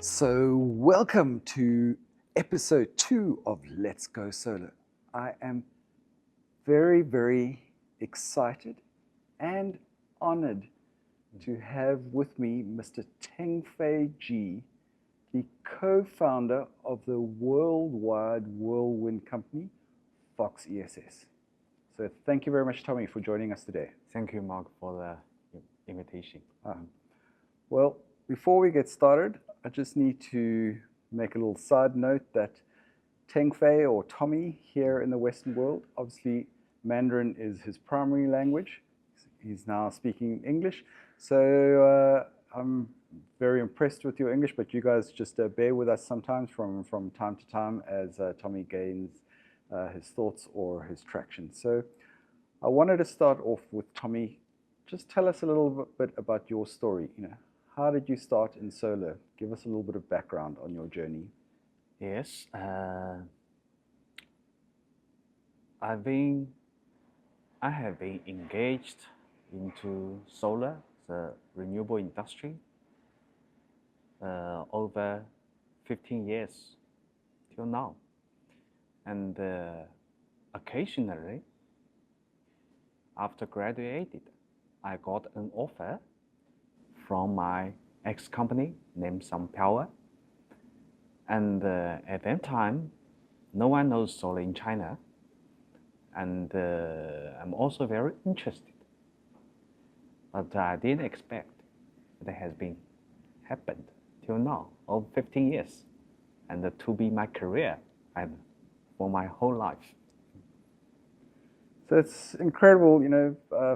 So, welcome to episode 2 of Let's Go Solar. I am very, very excited and honored to have with me Mr. Tengfei Ji, the co-founder of the worldwide whirlwind company, Fox ESS. So, thank you very much, Tommy, for joining us today. Thank you, Mark, for the invitation. Well, before we get started, I just need to make a little side note that Tengfei, or Tommy, here in the Western world, obviously Mandarin is his primary language. He's now speaking English. So I'm very impressed with your English, but you guys just bear with us sometimes from time to time as Tommy gains his thoughts or his traction. So I wanted to start off with Tommy. Just tell us a little bit about your story. How did you start in solar? Give us a little bit of background on your journey. Yes, I have been engaged into solar, the renewable industry, over 15 years till now. And occasionally, after graduated, I got an offer from my ex-company named SunPower. And at that time, no one knows solar in China. And I'm also very interested. But I didn't expect that has been happened till now, over 15 years. And to be my career and for my whole life. So it's incredible,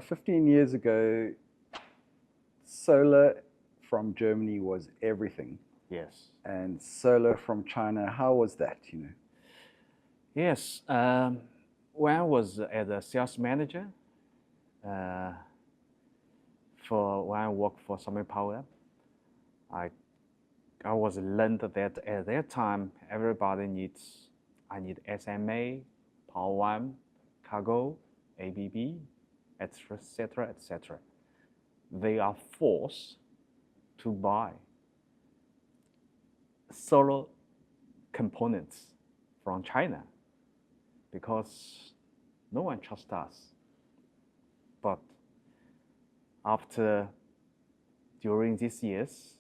15 years ago, solar from Germany was everything. Yes. And solar from China, how was that, Yes. When I was as a sales manager, when I worked for SunPower, I was learned that at that time everybody I need SMA, Power One, Cargo, ABB, etc., etc. They are forced to buy solar components from China because no one trusts us. But during these years,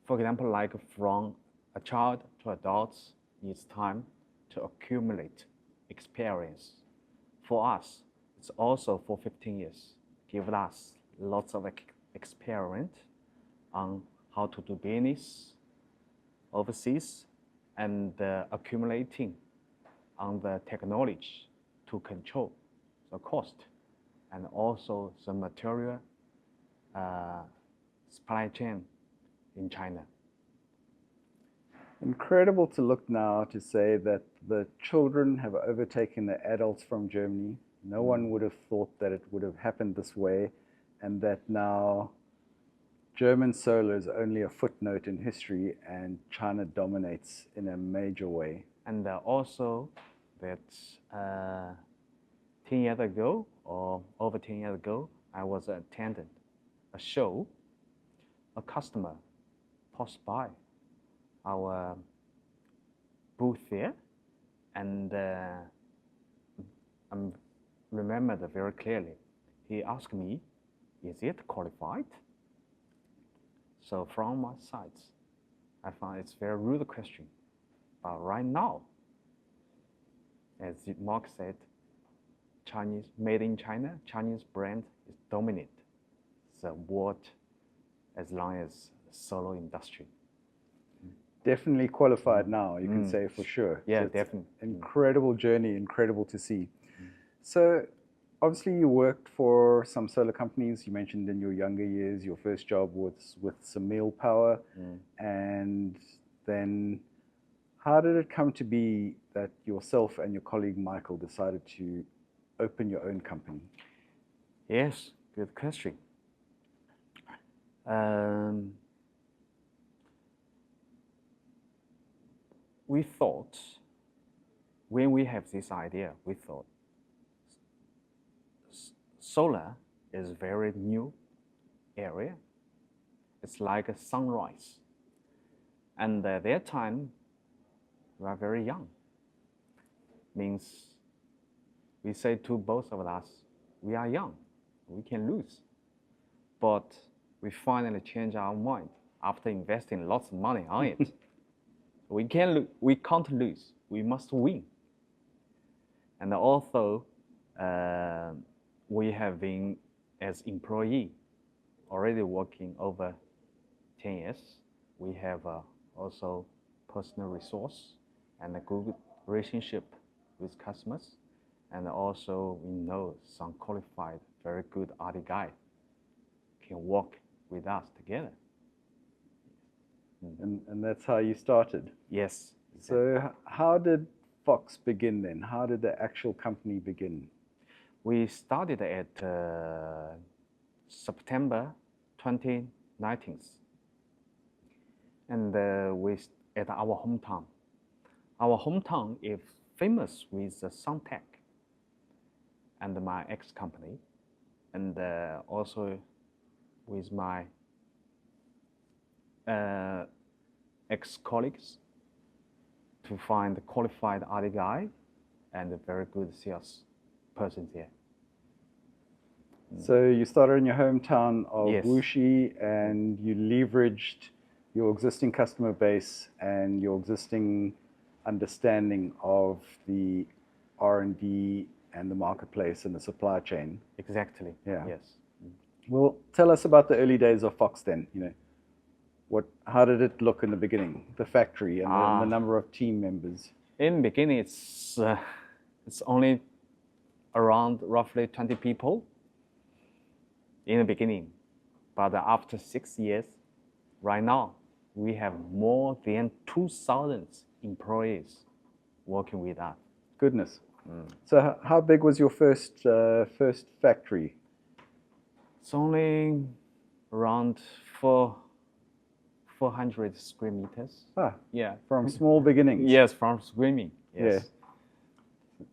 for example, like from a child to adults needs time to accumulate experience. For us, it's also for 15 years, give us lots of experience on how to do business overseas and accumulating on the technology to control the cost and also the material supply chain in China. Incredible to look now to say that the children have overtaken the adults from Germany. No one would have thought that it would have happened this way, and that now German solar is only a footnote in history and China dominates in a major way. And also that 10 years ago or over 10 years ago, I was attending a show. A customer passed by our booth there, and I remembered very clearly. He asked me, "Is it qualified?" So from my side, I found it's a very rude question. But right now, as Mark said, Chinese made in China, Chinese brand is dominant the world as long as solar industry. Definitely qualified now, you can say for sure. Yeah, so definitely. Incredible journey, incredible to see. So obviously you worked for some solar companies. You mentioned in your younger years, your first job was with some meal power. And then how did it come to be that yourself and your colleague Michael decided to open your own company? Yes, good question. We thought, when we have this idea, we thought solar is a very new area It's like a sunrise. And at that time, we are very young. Means we say to both of us, we are young, we can lose. But we finally change our mind after investing lots of money on it. We can't lose, we must win. And also, we have been, as employee, already working over 10 years. We have also personal resource and a good relationship with customers. And also we know some qualified, very good RD guy can work with us together. And that's how you started. Yes. So how did Fox begin then? How did the actual company begin? We started at September 2019, and we at our hometown. Our hometown is famous with Suntech and my ex-company, and also with my ex-colleagues to find a qualified RD guy and a very good sales person there. So you started in your hometown of Yes. Wuxi, and you leveraged your existing customer base and your existing understanding of the R&D and the marketplace and the supply chain. Exactly. Yeah. Yes. Well, tell us about the early days of Fox then. How did it look in the beginning? The factory and the number of team members. In the beginning, it's only around roughly 20 people in the beginning. But after 6 years, right now, we have more than 2,000 employees working with us. Goodness. So how big was your first factory? It's only around 400 square meters. Yeah. From small beginnings. Yes, from screaming. Yes. Yeah.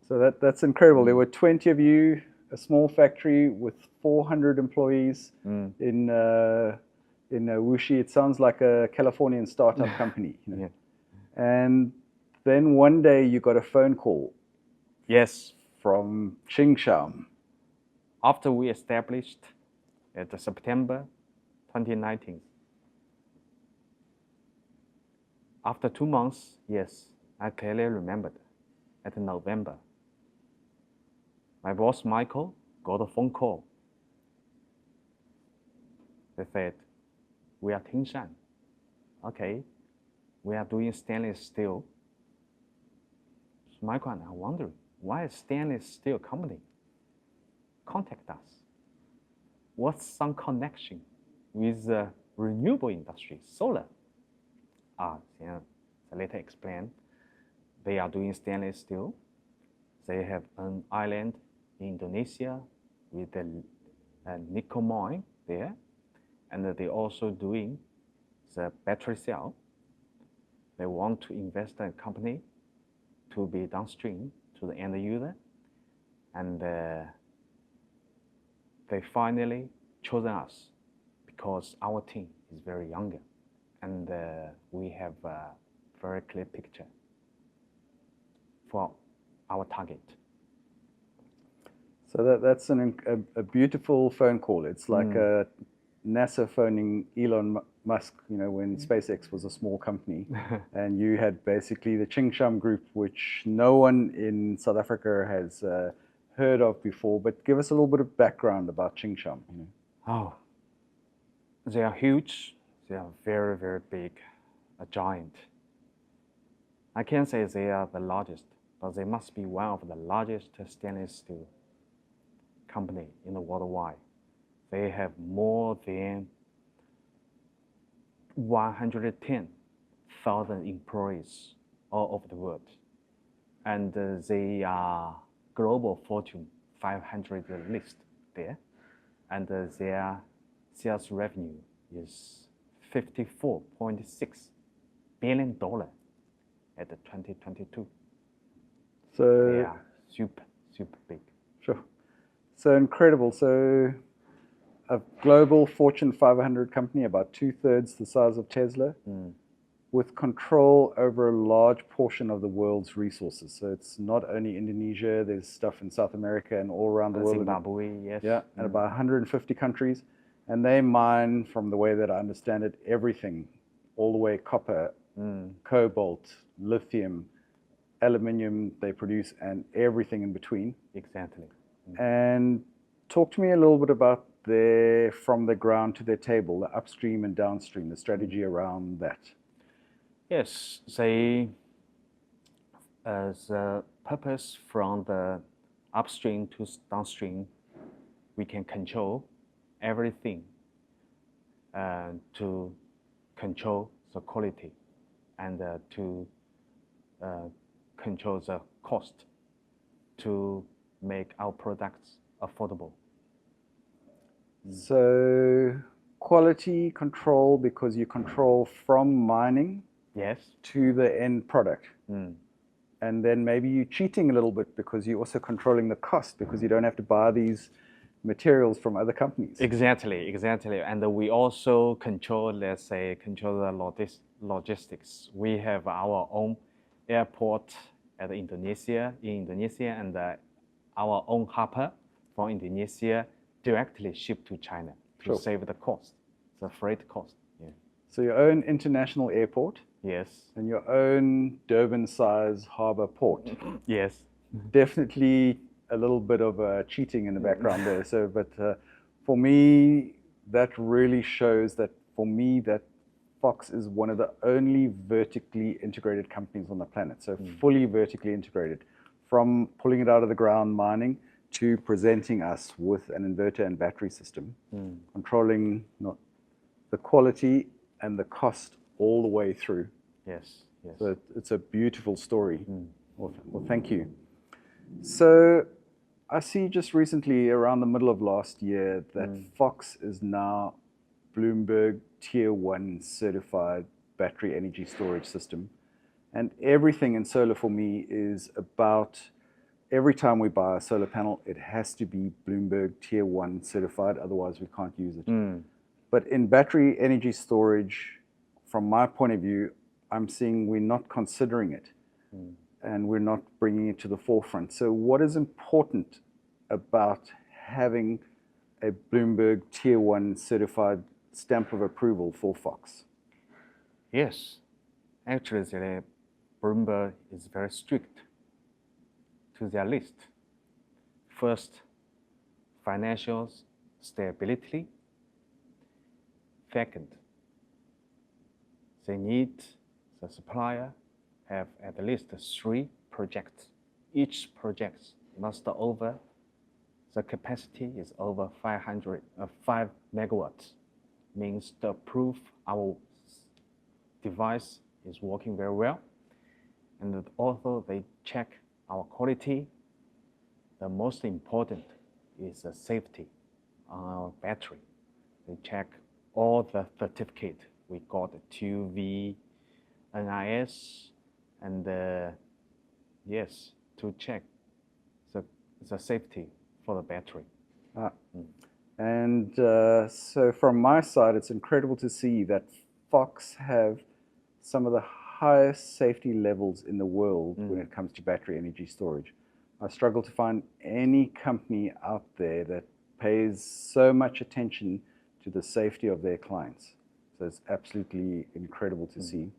So that's incredible. There were 20 of you, a small factory with 400 employees in Wuxi. It sounds like a Californian startup company. Yeah. And then one day you got a phone call. Yes. From Qingshan. After we established at September 2019. After 2 months, yes, I clearly remembered, at November, my boss Michael got a phone call. They said, we are Tingshan. Okay, we are doing stainless steel. So Michael and I are wondering, why a stainless steel company contact us? What's some connection with the renewable industry, solar? They later explained, they are doing stainless steel. They have an island in Indonesia with a nickel mine there, and they also doing the battery cell. They want to invest in a company to be downstream to the end user, and they finally chosen us because our team is very younger, and we have a very clear picture for our target. So that's a beautiful phone call. It's like NASA phoning Elon Musk, when SpaceX was a small company, and you had basically the Qingshan group, which no one in South Africa has heard of before. But give us a little bit of background about Qingshan. Oh, they are huge. They are very, very big, a giant. I can't say they are the largest, but they must be one of the largest stainless steel company in the worldwide. They have more than 110,000 employees all over the world. And they are global Fortune 500 list there. And their sales revenue is $54.6 billion at 2022. So they are super, super big. Sure. So incredible. So a global Fortune 500 company, about 2/3 the size of Tesla, with control over a large portion of the world's resources. So it's not only Indonesia, there's stuff in South America and all around the world. Zimbabwe, yes. Yeah, and about 150 countries. And they mine, from the way that I understand it, everything, all the way copper, cobalt, lithium, aluminium they produce, and everything in between. Exactly. And talk to me a little bit about their, from the ground to their table, the upstream and downstream, the strategy around that. Yes, they, as a purpose from the upstream to downstream, we can control everything to control the quality and to control the cost to make our products affordable. So quality control, because you control from mining Yes. to the end product. And then maybe you're cheating a little bit because you're also controlling the cost, because you don't have to buy these materials from other companies. Exactly, exactly. And we also control, let's say, control the logistics. We have our own airport in Indonesia, and our own harbor from Indonesia directly shipped to China to save the cost, the freight cost. Yeah. So your own international airport. Yes. And your own Durban-size harbor port. Yes. Definitely a little bit of cheating in the background there. So, but for me, that really shows that, for me, that Fox is one of the only vertically integrated companies on the planet. So fully vertically integrated, from pulling it out of the ground, mining, to presenting us with an inverter and battery system, controlling the quality and the cost all the way through. Yes, yes. So it's a beautiful story. Well, thank you. So I see just recently, around the middle of last year, that Fox is now Bloomberg Tier 1 certified battery energy storage system. And everything in solar for me is about, every time we buy a solar panel, it has to be Bloomberg Tier 1 certified, otherwise we can't use it. But in battery energy storage, from my point of view, I'm seeing we're not considering it, and we're not bringing it to the forefront. So what is important about having a Bloomberg Tier 1 certified stamp of approval for Fox? Yes, actually, the Bloomberg is very strict to their list. First, financial stability. Second, they need the supplier have at least 3 projects. Each project must over, the capacity is over 5 megawatts. Means to prove our device is working very well. And also they check our quality. The most important is the safety on our battery. They check all the certificate. We got 2V, NIS, and yes, to check the safety for the battery. And so from my side, it's incredible to see that Fox have some of the highest safety levels in the world when it comes to battery energy storage. I struggle to find any company out there that pays so much attention to the safety of their clients. So it's absolutely incredible to see.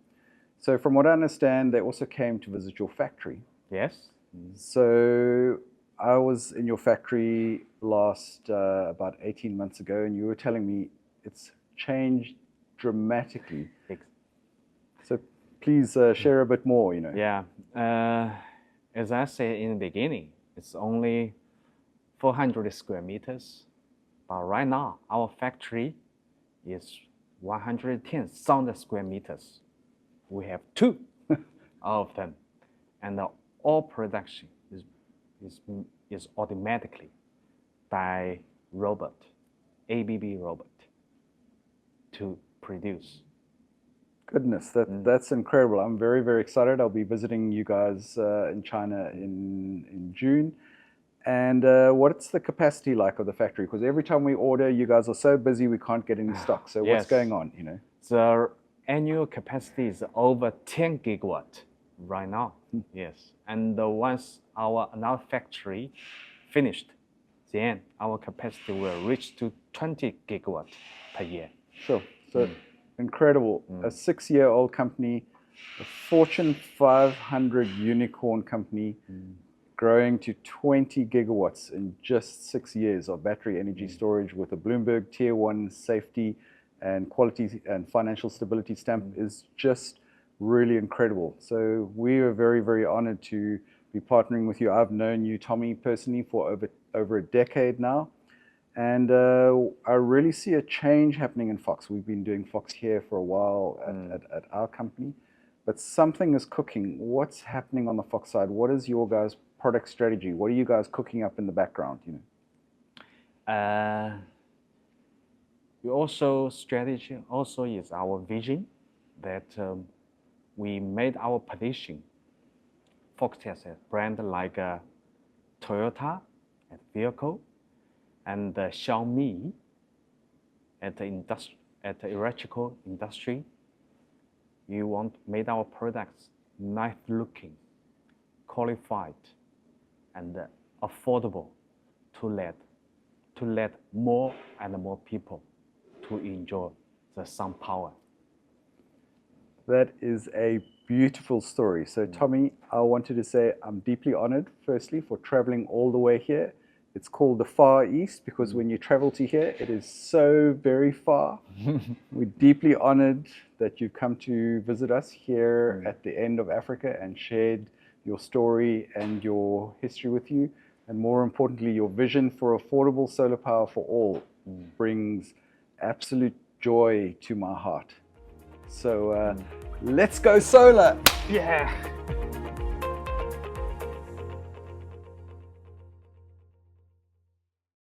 So from what I understand, they also came to visit your factory. Yes. So I was in your factory last about 18 months ago, and you were telling me it's changed dramatically. So please share a bit more, you know. Yeah. As I said in the beginning, it's only 400 square meters. But right now, our factory is 110,000 square meters. We have 2 of them. And all production is automatically by robot, ABB robot, to produce. Goodness, that's incredible. I'm very, very excited. I'll be visiting you guys in China in June. And what's the capacity like of the factory? Because every time we order, you guys are so busy we can't get any stock. So what's Yes. going on? You know, The annual capacity is over 10 gigawatt right now. Yes, and once our another factory finished, then our capacity will reach to 20 gigawatt per year. sure. So incredible. A 6-year-old company, a Fortune 500 unicorn company, growing to 20 gigawatts in just 6 years of battery energy storage with a Bloomberg Tier 1 safety and quality and financial stability stamp is just really incredible. So we are very, very honored to be partnering with you. I've known you, Tommy, personally for over a decade now. And I really see a change happening in Fox. We've been doing Fox here for a while at our company, but something is cooking. What's happening on the Fox side? What is your guys' product strategy? What are you guys cooking up in the background? You know, We also strategy also is our vision that we made our position Fox ESS brand like Toyota at vehicle and Xiaomi at the electrical industry. We want made our products nice looking, qualified, and affordable to let more and more people to enjoy the sun power. that is a beautiful story. So Tommy, I wanted to say I'm deeply honored, firstly, for traveling all the way here. It's called the Far East because when you travel to here, it is so very far. We're deeply honored that you've come to visit us here at the end of Africa and shared your story and your history with you. And more importantly, your vision for affordable solar power for all brings absolute joy to my heart. So let's go solar. Yeah.